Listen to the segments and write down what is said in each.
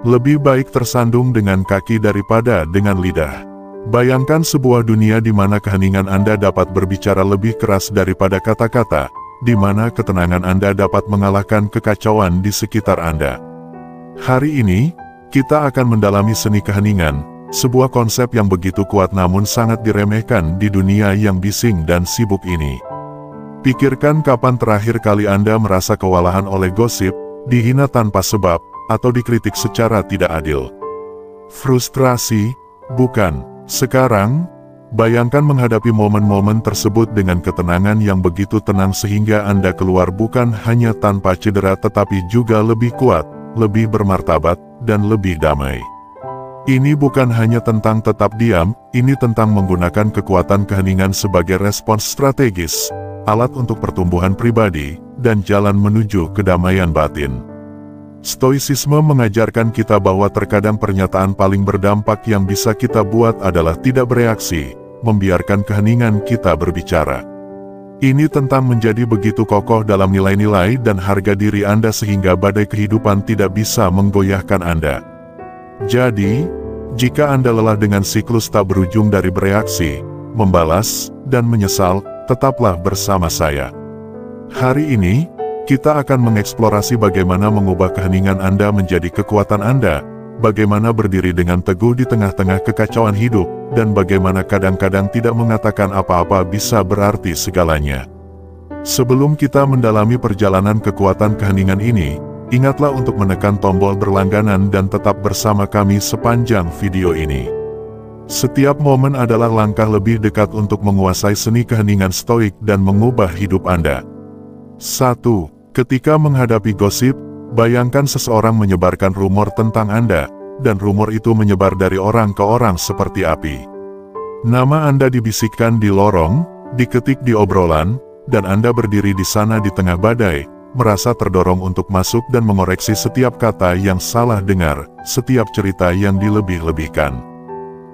Lebih baik tersandung dengan kaki daripada dengan lidah. Bayangkan sebuah dunia di mana keheningan Anda dapat berbicara lebih keras daripada kata-kata, di mana ketenangan Anda dapat mengalahkan kekacauan di sekitar Anda. Hari ini, kita akan mendalami seni keheningan, sebuah konsep yang begitu kuat namun sangat diremehkan di dunia yang bising dan sibuk ini. Pikirkan kapan terakhir kali Anda merasa kewalahan oleh gosip, dihina tanpa sebab, atau dikritik secara tidak adil. Frustrasi, bukan. Sekarang, bayangkan menghadapi momen-momen tersebut dengan ketenangan yang begitu tenang sehingga Anda keluar bukan hanya tanpa cedera tetapi juga lebih kuat, lebih bermartabat, dan lebih damai. Ini bukan hanya tentang tetap diam, ini tentang menggunakan kekuatan keheningan sebagai respons strategis, alat untuk pertumbuhan pribadi, dan jalan menuju kedamaian batin. Stoicisme mengajarkan kita bahwa terkadang pernyataan paling berdampak yang bisa kita buat adalah tidak bereaksi, membiarkan keheningan kita berbicara. Ini tentang menjadi begitu kokoh dalam nilai-nilai dan harga diri Anda sehingga badai kehidupan tidak bisa menggoyahkan Anda. Jadi, jika Anda lelah dengan siklus tak berujung dari bereaksi, membalas, dan menyesal, tetaplah bersama saya. Hari ini, kita akan mengeksplorasi bagaimana mengubah keheningan Anda menjadi kekuatan Anda, bagaimana berdiri dengan teguh di tengah-tengah kekacauan hidup, dan bagaimana kadang-kadang tidak mengatakan apa-apa bisa berarti segalanya. Sebelum kita mendalami perjalanan kekuatan keheningan ini, ingatlah untuk menekan tombol berlangganan dan tetap bersama kami sepanjang video ini. Setiap momen adalah langkah lebih dekat untuk menguasai seni keheningan stoik dan mengubah hidup Anda. 1. Ketika menghadapi gosip, bayangkan seseorang menyebarkan rumor tentang Anda, dan rumor itu menyebar dari orang ke orang seperti api. Nama Anda dibisikkan di lorong, diketik di obrolan, dan Anda berdiri di sana di tengah badai, merasa terdorong untuk masuk dan mengoreksi setiap kata yang salah dengar, setiap cerita yang dilebih-lebihkan.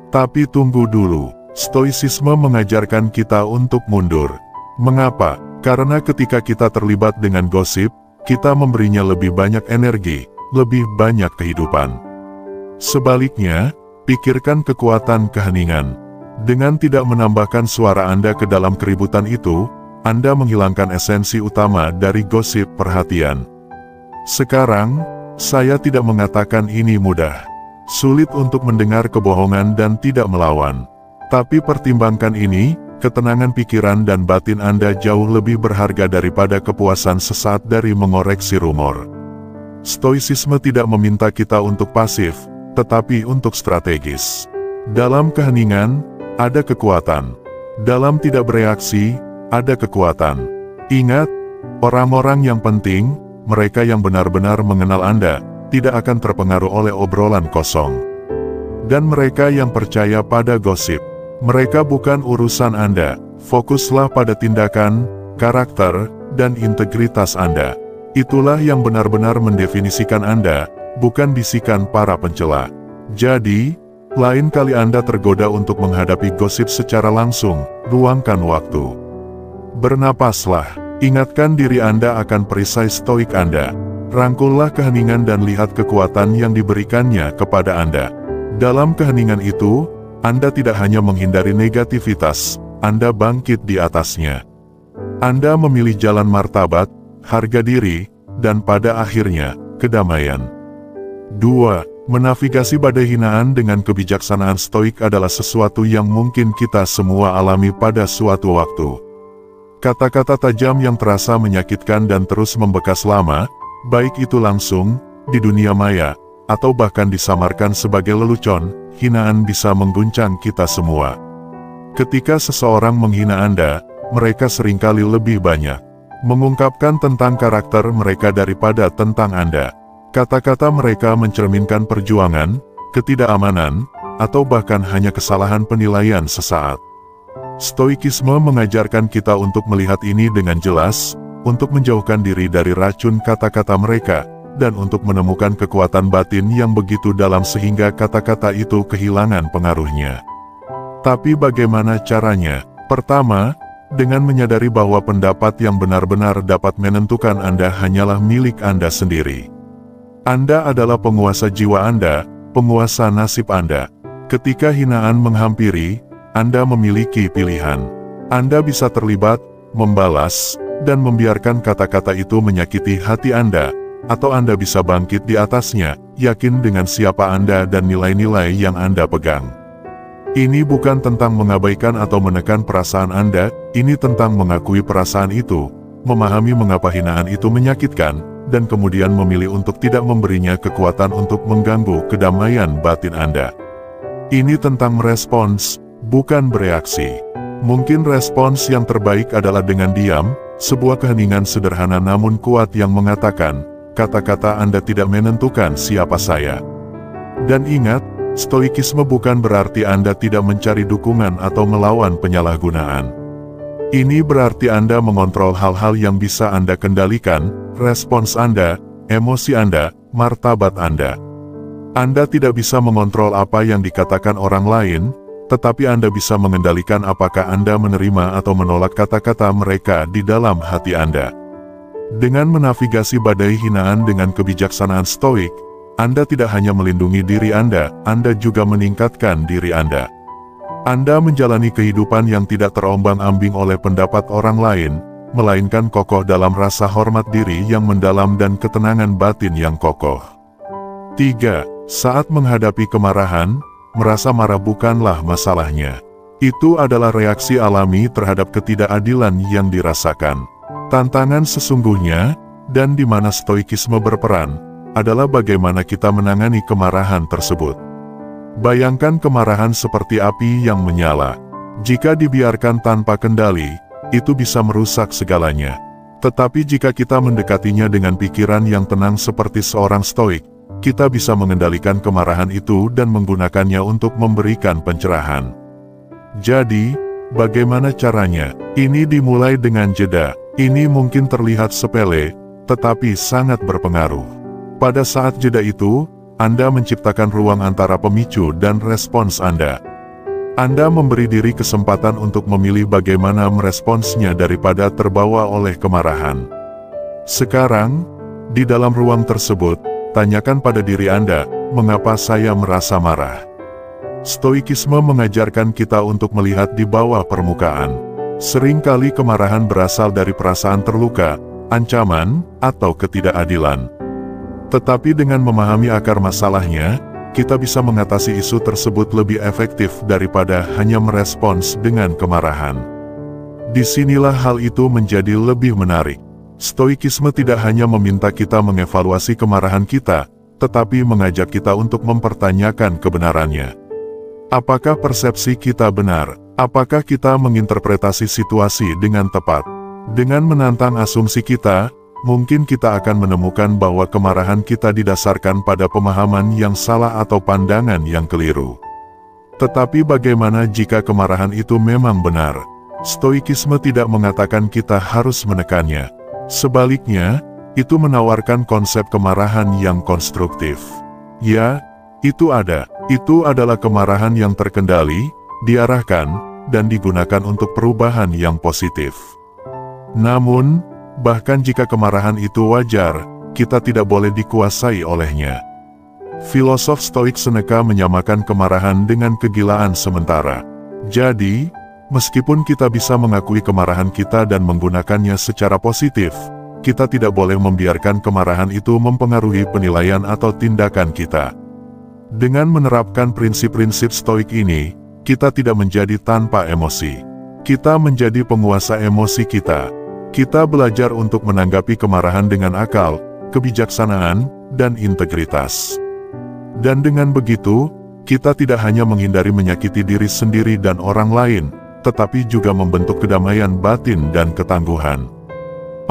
Tapi tunggu dulu, stoicisme mengajarkan kita untuk mundur. Mengapa? Karena ketika kita terlibat dengan gosip, kita memberinya lebih banyak energi, lebih banyak kehidupan. Sebaliknya, pikirkan kekuatan keheningan. Dengan tidak menambahkan suara Anda ke dalam keributan itu, Anda menghilangkan esensi utama dari gosip perhatian. Sekarang, saya tidak mengatakan ini mudah. Sulit untuk mendengar kebohongan dan tidak melawan. Tapi pertimbangkan ini, ketenangan pikiran dan batin Anda jauh lebih berharga daripada kepuasan sesaat dari mengoreksi rumor. Stoicisme tidak meminta kita untuk pasif, tetapi untuk strategis. Dalam keheningan, ada kekuatan. Dalam tidak bereaksi, ada kekuatan. Ingat, orang-orang yang penting, mereka yang benar-benar mengenal Anda, tidak akan terpengaruh oleh obrolan kosong. Dan mereka yang percaya pada gosip, mereka bukan urusan Anda. Fokuslah pada tindakan, karakter, dan integritas Anda. Itulah yang benar-benar mendefinisikan Anda, bukan bisikan para pencela. Jadi, lain kali Anda tergoda untuk menghadapi gosip secara langsung, luangkan waktu. Bernapaslah, ingatkan diri Anda akan perisai stoik Anda. Rangkullah keheningan dan lihat kekuatan yang diberikannya kepada Anda. Dalam keheningan itu, Anda tidak hanya menghindari negativitas, Anda bangkit di atasnya. Anda memilih jalan martabat, harga diri, dan pada akhirnya, kedamaian. 2. Menavigasi badai hinaan dengan kebijaksanaan stoik adalah sesuatu yang mungkin kita semua alami pada suatu waktu. Kata-kata tajam yang terasa menyakitkan dan terus membekas lama, baik itu langsung, di dunia maya, atau bahkan disamarkan sebagai lelucon, hinaan bisa mengguncang kita semua. Ketika seseorang menghina Anda, mereka seringkali lebih banyak mengungkapkan tentang karakter mereka daripada tentang Anda. Kata-kata mereka mencerminkan perjuangan, ketidakamanan, atau bahkan hanya kesalahan penilaian sesaat. Stoikisme mengajarkan kita untuk melihat ini dengan jelas, untuk menjauhkan diri dari racun kata-kata mereka, dan untuk menemukan kekuatan batin yang begitu dalam sehingga kata-kata itu kehilangan pengaruhnya. Tapi bagaimana caranya? Pertama, dengan menyadari bahwa pendapat yang benar-benar dapat menentukan Anda hanyalah milik Anda sendiri. Anda adalah penguasa jiwa Anda, penguasa nasib Anda. Ketika hinaan menghampiri, Anda memiliki pilihan. Anda bisa terlibat, membalas, dan membiarkan kata-kata itu menyakiti hati Anda, atau Anda bisa bangkit di atasnya, yakin dengan siapa Anda dan nilai-nilai yang Anda pegang. Ini bukan tentang mengabaikan atau menekan perasaan Anda, ini tentang mengakui perasaan itu, memahami mengapa hinaan itu menyakitkan, dan kemudian memilih untuk tidak memberinya kekuatan untuk mengganggu kedamaian batin Anda. Ini tentang merespons, bukan bereaksi. Mungkin respons yang terbaik adalah dengan diam, sebuah keheningan sederhana namun kuat yang mengatakan, kata-kata Anda tidak menentukan siapa saya. Dan ingat, stoikisme bukan berarti Anda tidak mencari dukungan atau melawan penyalahgunaan. Ini berarti Anda mengontrol hal-hal yang bisa Anda kendalikan, respons Anda, emosi Anda, martabat Anda. Anda tidak bisa mengontrol apa yang dikatakan orang lain, tetapi Anda bisa mengendalikan apakah Anda menerima atau menolak kata-kata mereka di dalam hati Anda. Dengan menavigasi badai hinaan dengan kebijaksanaan stoik, Anda tidak hanya melindungi diri Anda juga meningkatkan diri Anda. Anda menjalani kehidupan yang tidak terombang-ambing oleh pendapat orang lain, melainkan kokoh dalam rasa hormat diri yang mendalam dan ketenangan batin yang kokoh. 3. Saat menghadapi kemarahan, merasa marah bukanlah masalahnya. Itu adalah reaksi alami terhadap ketidakadilan yang dirasakan. Tantangan sesungguhnya, dan di mana stoikisme berperan, adalah bagaimana kita menangani kemarahan tersebut. Bayangkan kemarahan seperti api yang menyala. Jika dibiarkan tanpa kendali, itu bisa merusak segalanya. Tetapi jika kita mendekatinya dengan pikiran yang tenang seperti seorang stoik, kita bisa mengendalikan kemarahan itu dan menggunakannya untuk memberikan pencerahan. Jadi, bagaimana caranya? Ini dimulai dengan jeda. Ini mungkin terlihat sepele, tetapi sangat berpengaruh. Pada saat jeda itu, Anda menciptakan ruang antara pemicu dan respons Anda. Anda memberi diri kesempatan untuk memilih bagaimana meresponsnya daripada terbawa oleh kemarahan. Sekarang, di dalam ruang tersebut, tanyakan pada diri Anda, mengapa saya merasa marah? Stoikisme mengajarkan kita untuk melihat di bawah permukaan. Seringkali kemarahan berasal dari perasaan terluka, ancaman, atau ketidakadilan. Tetapi dengan memahami akar masalahnya, kita bisa mengatasi isu tersebut lebih efektif daripada hanya merespons dengan kemarahan. Disinilah hal itu menjadi lebih menarik. Stoikisme tidak hanya meminta kita mengevaluasi kemarahan kita, tetapi mengajak kita untuk mempertanyakan kebenarannya. Apakah persepsi kita benar? Apakah kita menginterpretasi situasi dengan tepat? Dengan menantang asumsi kita, mungkin kita akan menemukan bahwa kemarahan kita didasarkan pada pemahaman yang salah atau pandangan yang keliru. Tetapi bagaimana jika kemarahan itu memang benar? Stoikisme tidak mengatakan kita harus menekannya. Sebaliknya, itu menawarkan konsep kemarahan yang konstruktif. Ya, itu ada. Itu adalah kemarahan yang terkendali, diarahkan, dan digunakan untuk perubahan yang positif. Namun, bahkan jika kemarahan itu wajar, kita tidak boleh dikuasai olehnya. Filosof Stoik Seneca menyamakan kemarahan dengan kegilaan sementara. Jadi, meskipun kita bisa mengakui kemarahan kita dan menggunakannya secara positif, kita tidak boleh membiarkan kemarahan itu mempengaruhi penilaian atau tindakan kita. Dengan menerapkan prinsip-prinsip stoik ini, kita tidak menjadi tanpa emosi. Kita menjadi penguasa emosi kita. Kita belajar untuk menanggapi kemarahan dengan akal, kebijaksanaan, dan integritas. Dan dengan begitu, kita tidak hanya menghindari menyakiti diri sendiri dan orang lain, tetapi juga membentuk kedamaian batin dan ketangguhan.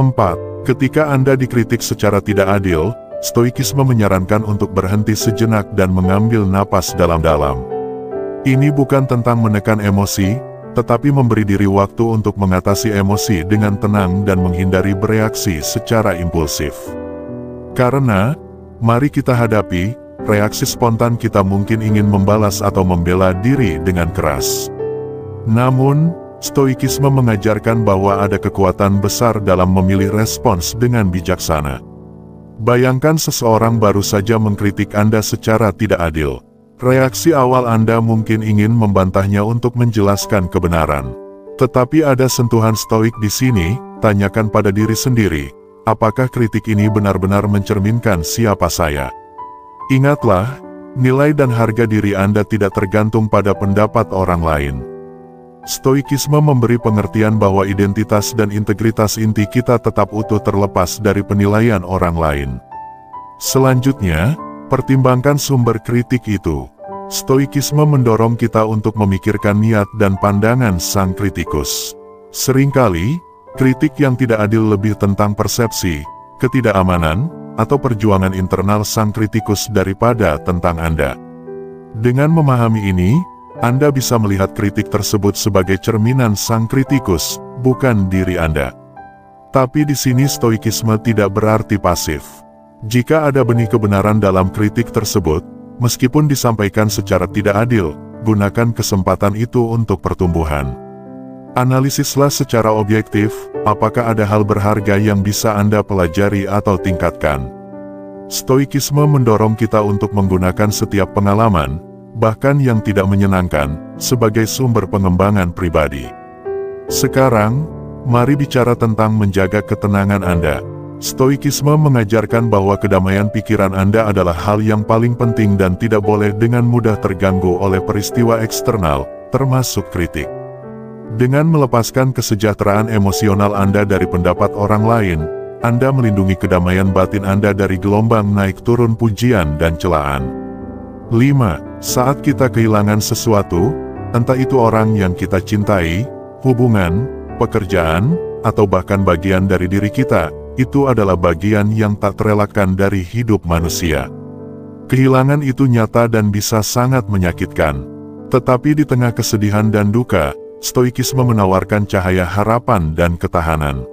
4. Ketika Anda dikritik secara tidak adil, stoikisme menyarankan untuk berhenti sejenak dan mengambil napas dalam-dalam. Ini bukan tentang menekan emosi, tetapi memberi diri waktu untuk mengatasi emosi dengan tenang dan menghindari bereaksi secara impulsif. Karena, mari kita hadapi, reaksi spontan kita mungkin ingin membalas atau membela diri dengan keras. Namun, stoikisme mengajarkan bahwa ada kekuatan besar dalam memilih respons dengan bijaksana. Bayangkan seseorang baru saja mengkritik Anda secara tidak adil. Reaksi awal Anda mungkin ingin membantahnya untuk menjelaskan kebenaran. Tetapi ada sentuhan stoik di sini, tanyakan pada diri sendiri, apakah kritik ini benar-benar mencerminkan siapa saya? Ingatlah, nilai dan harga diri Anda tidak tergantung pada pendapat orang lain. Stoikisme memberi pengertian bahwa identitas dan integritas inti kita tetap utuh terlepas dari penilaian orang lain. Selanjutnya, pertimbangkan sumber kritik itu. Stoikisme mendorong kita untuk memikirkan niat dan pandangan sang kritikus. Seringkali, kritik yang tidak adil lebih tentang persepsi, ketidakamanan, atau perjuangan internal sang kritikus daripada tentang Anda. Dengan memahami ini, Anda bisa melihat kritik tersebut sebagai cerminan sang kritikus, bukan diri Anda. Tapi di sini stoikisme tidak berarti pasif. Jika ada benih kebenaran dalam kritik tersebut, meskipun disampaikan secara tidak adil, gunakan kesempatan itu untuk pertumbuhan. Analisislah secara objektif, apakah ada hal berharga yang bisa Anda pelajari atau tingkatkan. Stoikisme mendorong kita untuk menggunakan setiap pengalaman, bahkan yang tidak menyenangkan, sebagai sumber pengembangan pribadi. Sekarang, mari bicara tentang menjaga ketenangan Anda. Stoikisme mengajarkan bahwa kedamaian pikiran Anda adalah hal yang paling penting dan tidak boleh dengan mudah terganggu oleh peristiwa eksternal, termasuk kritik. Dengan melepaskan kesejahteraan emosional Anda dari pendapat orang lain, Anda melindungi kedamaian batin Anda dari gelombang naik turun pujian dan celaan. 5. Saat kita kehilangan sesuatu, entah itu orang yang kita cintai, hubungan, pekerjaan, atau bahkan bagian dari diri kita, itu adalah bagian yang tak terelakkan dari hidup manusia. Kehilangan itu nyata dan bisa sangat menyakitkan. Tetapi di tengah kesedihan dan duka, stoikisme menawarkan cahaya harapan dan ketahanan.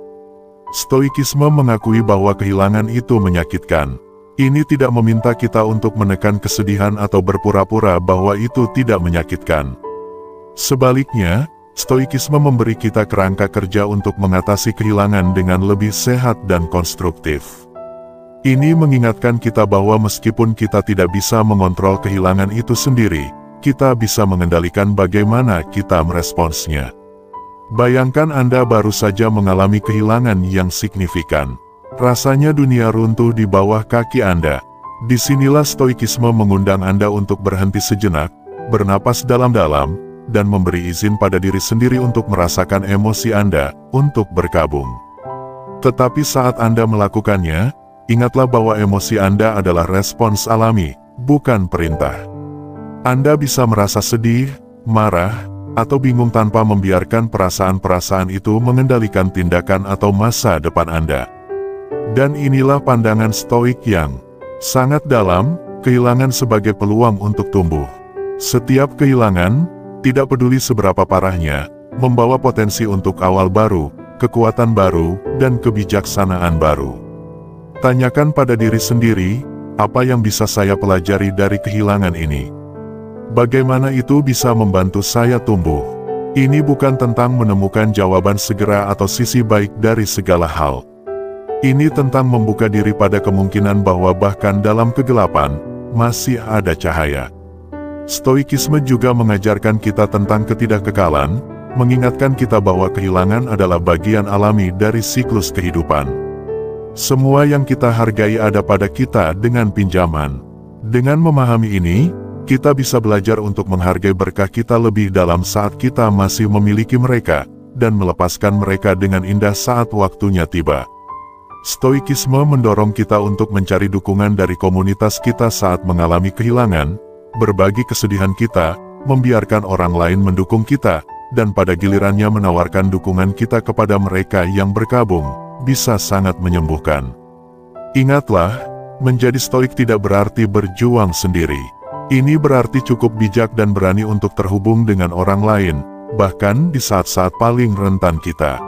Stoikisme mengakui bahwa kehilangan itu menyakitkan. Ini tidak meminta kita untuk menekan kesedihan atau berpura-pura bahwa itu tidak menyakitkan. Sebaliknya, stoikisme memberi kita kerangka kerja untuk mengatasi kehilangan dengan lebih sehat dan konstruktif. Ini mengingatkan kita bahwa meskipun kita tidak bisa mengontrol kehilangan itu sendiri, kita bisa mengendalikan bagaimana kita meresponsnya. Bayangkan Anda baru saja mengalami kehilangan yang signifikan. Rasanya dunia runtuh di bawah kaki Anda. Disinilah stoikisme mengundang Anda untuk berhenti sejenak, bernapas dalam-dalam, dan memberi izin pada diri sendiri untuk merasakan emosi Anda, untuk berkabung. Tetapi saat Anda melakukannya, ingatlah bahwa emosi Anda adalah respons alami, bukan perintah. Anda bisa merasa sedih, marah, atau bingung tanpa membiarkan perasaan-perasaan itu mengendalikan tindakan atau masa depan Anda. Dan inilah pandangan stoik yang sangat dalam, kehilangan sebagai peluang untuk tumbuh. Setiap kehilangan, tidak peduli seberapa parahnya, membawa potensi untuk awal baru, kekuatan baru, dan kebijaksanaan baru. Tanyakan pada diri sendiri, apa yang bisa saya pelajari dari kehilangan ini? Bagaimana itu bisa membantu saya tumbuh? Ini bukan tentang menemukan jawaban segera atau sisi baik dari segala hal. Ini tentang membuka diri pada kemungkinan bahwa bahkan dalam kegelapan, masih ada cahaya. Stoikisme juga mengajarkan kita tentang ketidakkekalan, mengingatkan kita bahwa kehilangan adalah bagian alami dari siklus kehidupan. Semua yang kita hargai ada pada kita dengan pinjaman. Dengan memahami ini, kita bisa belajar untuk menghargai berkah kita lebih dalam saat kita masih memiliki mereka, dan melepaskan mereka dengan indah saat waktunya tiba. Stoikisme mendorong kita untuk mencari dukungan dari komunitas kita saat mengalami kehilangan, berbagi kesedihan kita, membiarkan orang lain mendukung kita, dan pada gilirannya menawarkan dukungan kita kepada mereka yang berkabung, bisa sangat menyembuhkan. Ingatlah, menjadi stoik tidak berarti berjuang sendiri. Ini berarti cukup bijak dan berani untuk terhubung dengan orang lain, bahkan di saat-saat paling rentan kita.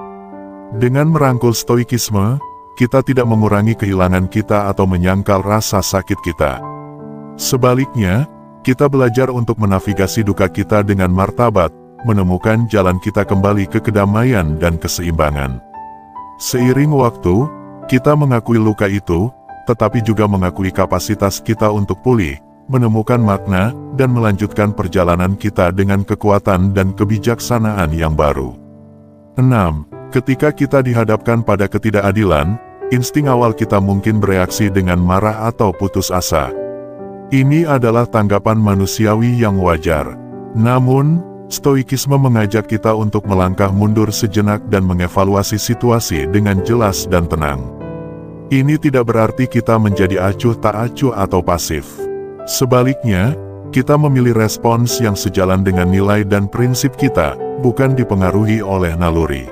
Dengan merangkul stoikisme, kita tidak mengurangi kehilangan kita atau menyangkal rasa sakit kita. Sebaliknya, kita belajar untuk menavigasi duka kita dengan martabat, menemukan jalan kita kembali ke kedamaian dan keseimbangan. Seiring waktu, kita mengakui luka itu, tetapi juga mengakui kapasitas kita untuk pulih, menemukan makna, dan melanjutkan perjalanan kita dengan kekuatan dan kebijaksanaan yang baru. 6. Ketika kita dihadapkan pada ketidakadilan, insting awal kita mungkin bereaksi dengan marah atau putus asa. Ini adalah tanggapan manusiawi yang wajar. Namun, stoikisme mengajak kita untuk melangkah mundur sejenak dan mengevaluasi situasi dengan jelas dan tenang. Ini tidak berarti kita menjadi acuh tak acuh atau pasif. Sebaliknya, kita memilih respons yang sejalan dengan nilai dan prinsip kita, bukan dipengaruhi oleh naluri.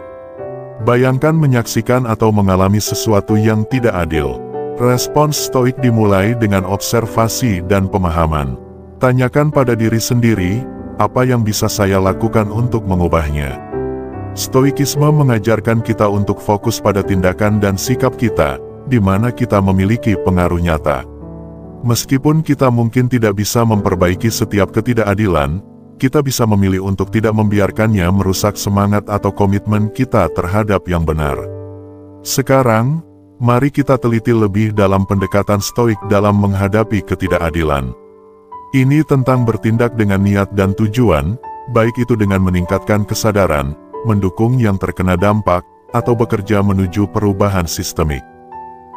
Bayangkan menyaksikan atau mengalami sesuatu yang tidak adil. Respons stoik dimulai dengan observasi dan pemahaman. Tanyakan pada diri sendiri, apa yang bisa saya lakukan untuk mengubahnya? Stoikisme mengajarkan kita untuk fokus pada tindakan dan sikap kita, di mana kita memiliki pengaruh nyata. Meskipun kita mungkin tidak bisa memperbaiki setiap ketidakadilan, kita bisa memilih untuk tidak membiarkannya merusak semangat atau komitmen kita terhadap yang benar. Sekarang, mari kita teliti lebih dalam pendekatan stoik dalam menghadapi ketidakadilan. Ini tentang bertindak dengan niat dan tujuan, baik itu dengan meningkatkan kesadaran, mendukung yang terkena dampak, atau bekerja menuju perubahan sistemik.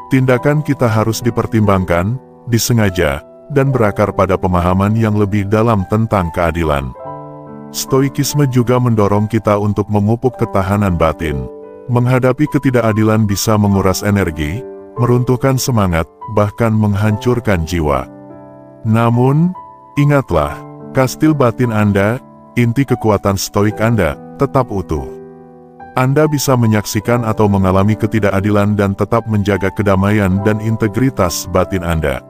Tindakan kita harus dipertimbangkan, disengaja, dan berakar pada pemahaman yang lebih dalam tentang keadilan. Stoikisme juga mendorong kita untuk memupuk ketahanan batin. Menghadapi ketidakadilan bisa menguras energi, meruntuhkan semangat, bahkan menghancurkan jiwa. Namun, ingatlah, kastil batin Anda, inti kekuatan stoik Anda, tetap utuh. Anda bisa menyaksikan atau mengalami ketidakadilan dan tetap menjaga kedamaian dan integritas batin Anda.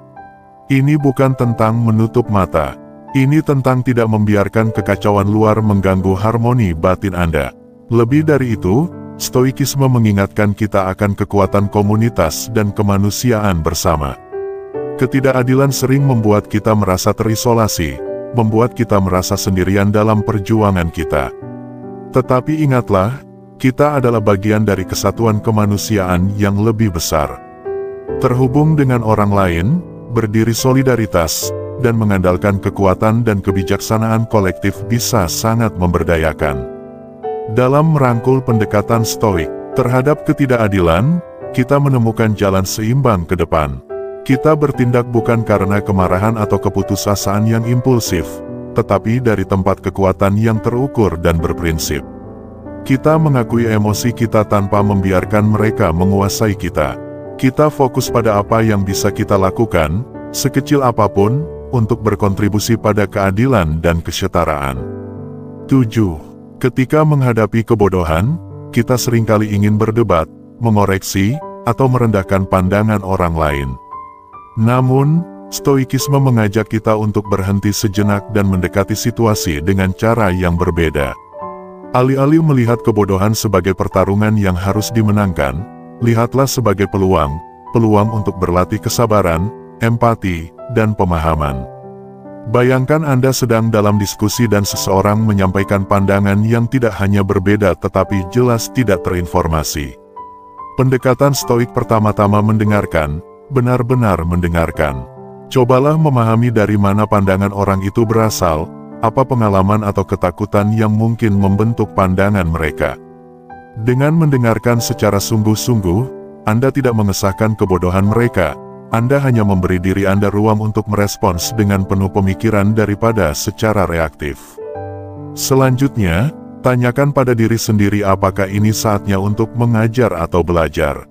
Ini bukan tentang menutup mata. Ini tentang tidak membiarkan kekacauan luar mengganggu harmoni batin Anda. Lebih dari itu, stoikisme mengingatkan kita akan kekuatan komunitas dan kemanusiaan bersama. Ketidakadilan sering membuat kita merasa terisolasi, membuat kita merasa sendirian dalam perjuangan kita. Tetapi ingatlah, kita adalah bagian dari kesatuan kemanusiaan yang lebih besar. Terhubung dengan orang lain, berdiri solidaritas, dan mengandalkan kekuatan dan kebijaksanaan kolektif bisa sangat memberdayakan. Dalam merangkul pendekatan stoik terhadap ketidakadilan, kita menemukan jalan seimbang ke depan. Kita bertindak bukan karena kemarahan atau keputusasaan yang impulsif, tetapi dari tempat kekuatan yang terukur dan berprinsip. Kita mengakui emosi kita tanpa membiarkan mereka menguasai kita. Kita fokus pada apa yang bisa kita lakukan, sekecil apapun, untuk berkontribusi pada keadilan dan kesetaraan. 7. Ketika menghadapi kebodohan, kita seringkali ingin berdebat, mengoreksi, atau merendahkan pandangan orang lain. Namun, stoikisme mengajak kita untuk berhenti sejenak dan mendekati situasi dengan cara yang berbeda. Alih-alih melihat kebodohan sebagai pertarungan yang harus dimenangkan, lihatlah sebagai peluang untuk berlatih kesabaran, empati, dan pemahaman. Bayangkan Anda sedang dalam diskusi dan seseorang menyampaikan pandangan yang tidak hanya berbeda tetapi jelas tidak terinformasi. Pendekatan stoik pertama-tama mendengarkan, benar-benar mendengarkan. Cobalah memahami dari mana pandangan orang itu berasal, apa pengalaman atau ketakutan yang mungkin membentuk pandangan mereka. Dengan mendengarkan secara sungguh-sungguh, Anda tidak mengesahkan kebodohan mereka, Anda hanya memberi diri Anda ruang untuk merespons dengan penuh pemikiran daripada secara reaktif. Selanjutnya, tanyakan pada diri sendiri apakah ini saatnya untuk mengajar atau belajar.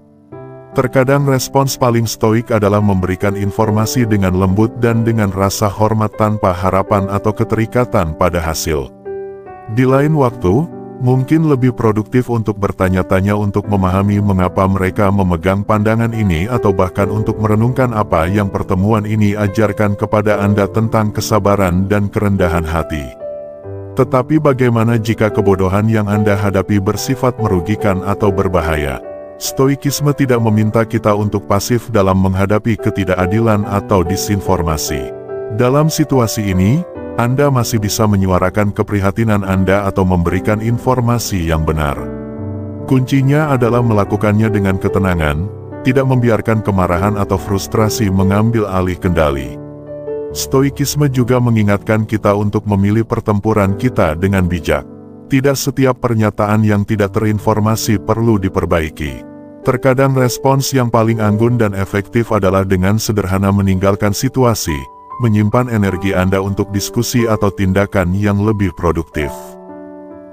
Terkadang respons paling stoik adalah memberikan informasi dengan lembut dan dengan rasa hormat tanpa harapan atau keterikatan pada hasil. Di lain waktu, mungkin lebih produktif untuk bertanya-tanya untuk memahami mengapa mereka memegang pandangan ini atau bahkan untuk merenungkan apa yang pertemuan ini ajarkan kepada Anda tentang kesabaran dan kerendahan hati. Tetapi bagaimana jika kebodohan yang Anda hadapi bersifat merugikan atau berbahaya? Stoikisme tidak meminta kita untuk pasif dalam menghadapi ketidakadilan atau disinformasi. Dalam situasi ini, Anda masih bisa menyuarakan keprihatinan Anda atau memberikan informasi yang benar. Kuncinya adalah melakukannya dengan ketenangan, tidak membiarkan kemarahan atau frustrasi mengambil alih kendali. Stoikisme juga mengingatkan kita untuk memilih pertempuran kita dengan bijak. Tidak setiap pernyataan yang tidak terinformasi perlu diperbaiki. Terkadang respons yang paling anggun dan efektif adalah dengan sederhana meninggalkan situasi, menyimpan energi Anda untuk diskusi atau tindakan yang lebih produktif.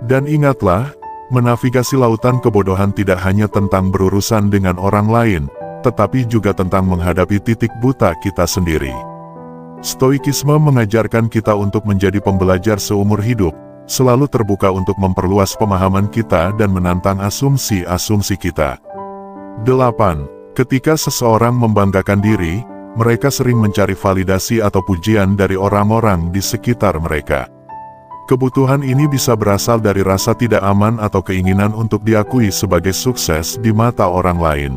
Dan ingatlah, menavigasi lautan kebodohan tidak hanya tentang berurusan dengan orang lain, tetapi juga tentang menghadapi titik buta kita sendiri. Stoikisme mengajarkan kita untuk menjadi pembelajar seumur hidup, selalu terbuka untuk memperluas pemahaman kita dan menantang asumsi-asumsi kita. 8. Ketika seseorang membanggakan diri, mereka sering mencari validasi atau pujian dari orang-orang di sekitar mereka. Kebutuhan ini bisa berasal dari rasa tidak aman atau keinginan untuk diakui sebagai sukses di mata orang lain.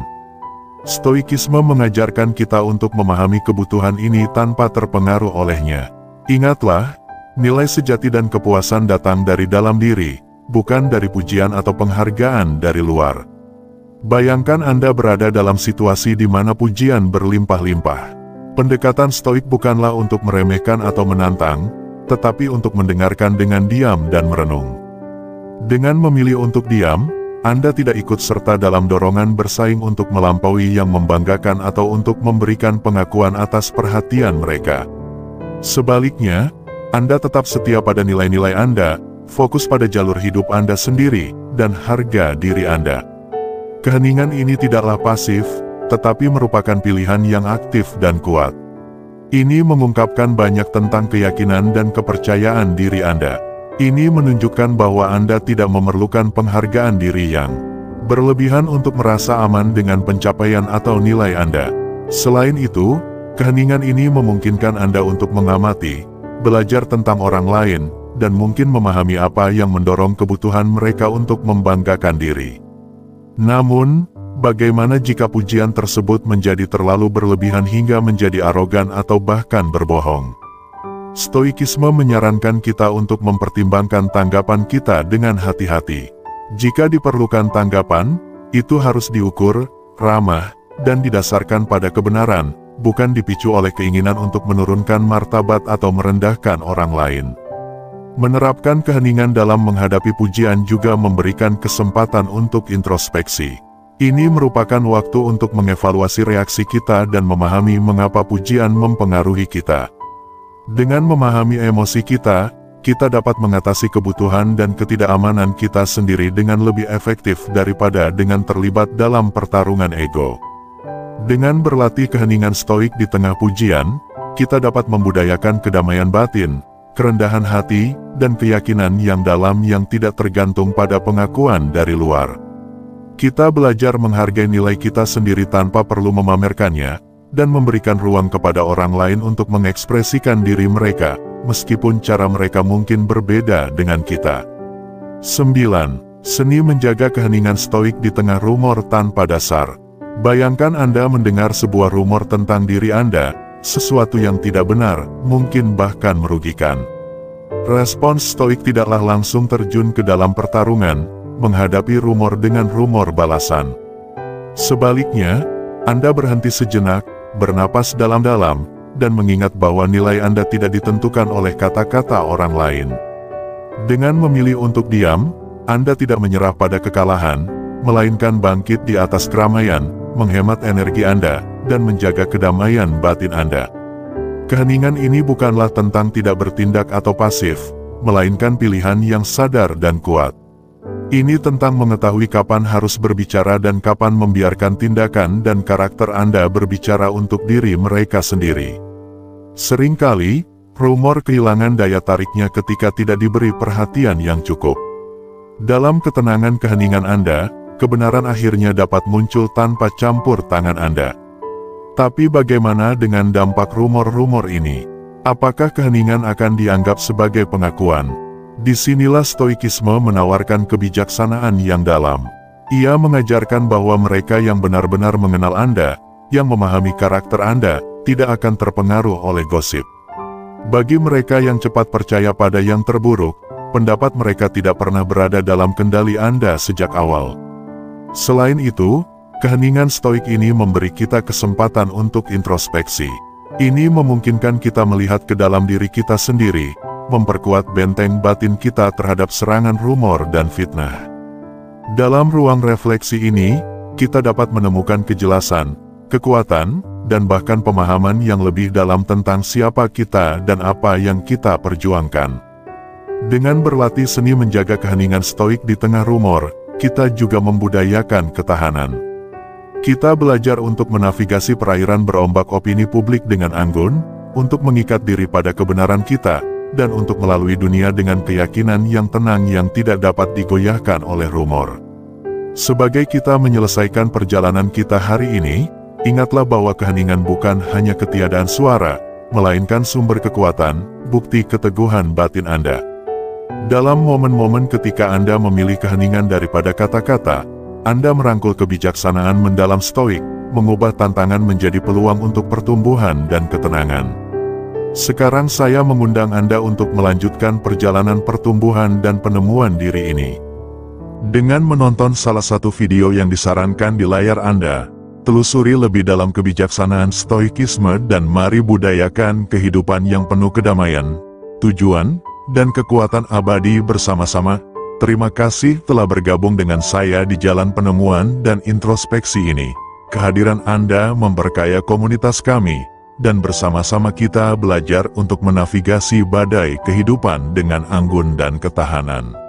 Stoikisme mengajarkan kita untuk memahami kebutuhan ini tanpa terpengaruh olehnya. Ingatlah, nilai sejati dan kepuasan datang dari dalam diri, bukan dari pujian atau penghargaan dari luar. Bayangkan Anda berada dalam situasi di mana pujian berlimpah-limpah. Pendekatan stoik bukanlah untuk meremehkan atau menantang, tetapi untuk mendengarkan dengan diam dan merenung. Dengan memilih untuk diam, Anda tidak ikut serta dalam dorongan bersaing untuk melampaui yang membanggakan atau untuk memberikan pengakuan atas perhatian mereka. Sebaliknya, Anda tetap setia pada nilai-nilai Anda, fokus pada jalur hidup Anda sendiri, dan harga diri Anda. Keheningan ini tidaklah pasif, tetapi merupakan pilihan yang aktif dan kuat. Ini mengungkapkan banyak tentang keyakinan dan kepercayaan diri Anda. Ini menunjukkan bahwa Anda tidak memerlukan penghargaan diri yang berlebihan untuk merasa aman dengan pencapaian atau nilai Anda. Selain itu, keheningan ini memungkinkan Anda untuk mengamati, belajar tentang orang lain, dan mungkin memahami apa yang mendorong kebutuhan mereka untuk membanggakan diri. Namun, bagaimana jika pujian tersebut menjadi terlalu berlebihan hingga menjadi arogan atau bahkan berbohong? Stoikisme menyarankan kita untuk mempertimbangkan tanggapan kita dengan hati-hati. Jika diperlukan tanggapan, itu harus diukur, ramah, dan didasarkan pada kebenaran, bukan dipicu oleh keinginan untuk menurunkan martabat atau merendahkan orang lain. Menerapkan keheningan dalam menghadapi pujian juga memberikan kesempatan untuk introspeksi. Ini merupakan waktu untuk mengevaluasi reaksi kita dan memahami mengapa pujian mempengaruhi kita. Dengan memahami emosi kita, kita dapat mengatasi kebutuhan dan ketidakamanan kita sendiri dengan lebih efektif daripada dengan terlibat dalam pertarungan ego. Dengan berlatih keheningan stoik di tengah pujian, kita dapat membudayakan kedamaian batin, kerendahan hati, dan keyakinan yang dalam yang tidak tergantung pada pengakuan dari luar. Kita belajar menghargai nilai kita sendiri tanpa perlu memamerkannya, dan memberikan ruang kepada orang lain untuk mengekspresikan diri mereka, meskipun cara mereka mungkin berbeda dengan kita. 9. Seni menjaga keheningan stoik di tengah rumor tanpa dasar. Bayangkan Anda mendengar sebuah rumor tentang diri Anda, sesuatu yang tidak benar, mungkin bahkan merugikan. Respons stoik tidaklah langsung terjun ke dalam pertarungan, menghadapi rumor dengan rumor balasan. Sebaliknya, Anda berhenti sejenak, bernapas dalam-dalam, dan mengingat bahwa nilai Anda tidak ditentukan oleh kata-kata orang lain. Dengan memilih untuk diam, Anda tidak menyerah pada kekalahan, melainkan bangkit di atas keramaian, menghemat energi Anda, dan menjaga kedamaian batin Anda. Keheningan ini bukanlah tentang tidak bertindak atau pasif, melainkan pilihan yang sadar dan kuat. Ini tentang mengetahui kapan harus berbicara dan kapan membiarkan tindakan dan karakter Anda berbicara untuk diri mereka sendiri. Seringkali, rumor kehilangan daya tariknya ketika tidak diberi perhatian yang cukup. Dalam ketenangan keheningan Anda, kebenaran akhirnya dapat muncul tanpa campur tangan Anda. Tapi bagaimana dengan dampak rumor-rumor ini? Apakah keheningan akan dianggap sebagai pengakuan? Disinilah stoikisme menawarkan kebijaksanaan yang dalam. Ia mengajarkan bahwa mereka yang benar-benar mengenal Anda, yang memahami karakter Anda, tidak akan terpengaruh oleh gosip. Bagi mereka yang cepat percaya pada yang terburuk, pendapat mereka tidak pernah berada dalam kendali Anda sejak awal. Selain itu, Keheningan stoik ini memberi kita kesempatan untuk introspeksi. Ini memungkinkan kita melihat ke dalam diri kita sendiri, memperkuat benteng batin kita terhadap serangan rumor dan fitnah. Dalam ruang refleksi ini, kita dapat menemukan kejelasan, kekuatan, dan bahkan pemahaman yang lebih dalam tentang siapa kita dan apa yang kita perjuangkan. Dengan berlatih seni menjaga keheningan stoik di tengah rumor, kita juga membudayakan ketahanan. Kita belajar untuk menavigasi perairan berombak opini publik dengan anggun, untuk mengikat diri pada kebenaran kita, dan untuk melalui dunia dengan keyakinan yang tenang yang tidak dapat digoyahkan oleh rumor. Sebagai kita menyelesaikan perjalanan kita hari ini, ingatlah bahwa keheningan bukan hanya ketiadaan suara, melainkan sumber kekuatan, bukti keteguhan batin Anda. Dalam momen-momen ketika Anda memilih keheningan daripada kata-kata, Anda merangkul kebijaksanaan mendalam stoik, mengubah tantangan menjadi peluang untuk pertumbuhan dan ketenangan. Sekarang saya mengundang Anda untuk melanjutkan perjalanan pertumbuhan dan penemuan diri ini. Dengan menonton salah satu video yang disarankan di layar Anda, telusuri lebih dalam kebijaksanaan stoikisme dan mari budayakan kehidupan yang penuh kedamaian, tujuan, dan kekuatan abadi bersama-sama. Terima kasih telah bergabung dengan saya di jalan penemuan dan introspeksi ini. Kehadiran Anda memperkaya komunitas kami, dan bersama-sama kita belajar untuk menavigasi badai kehidupan dengan anggun dan ketahanan.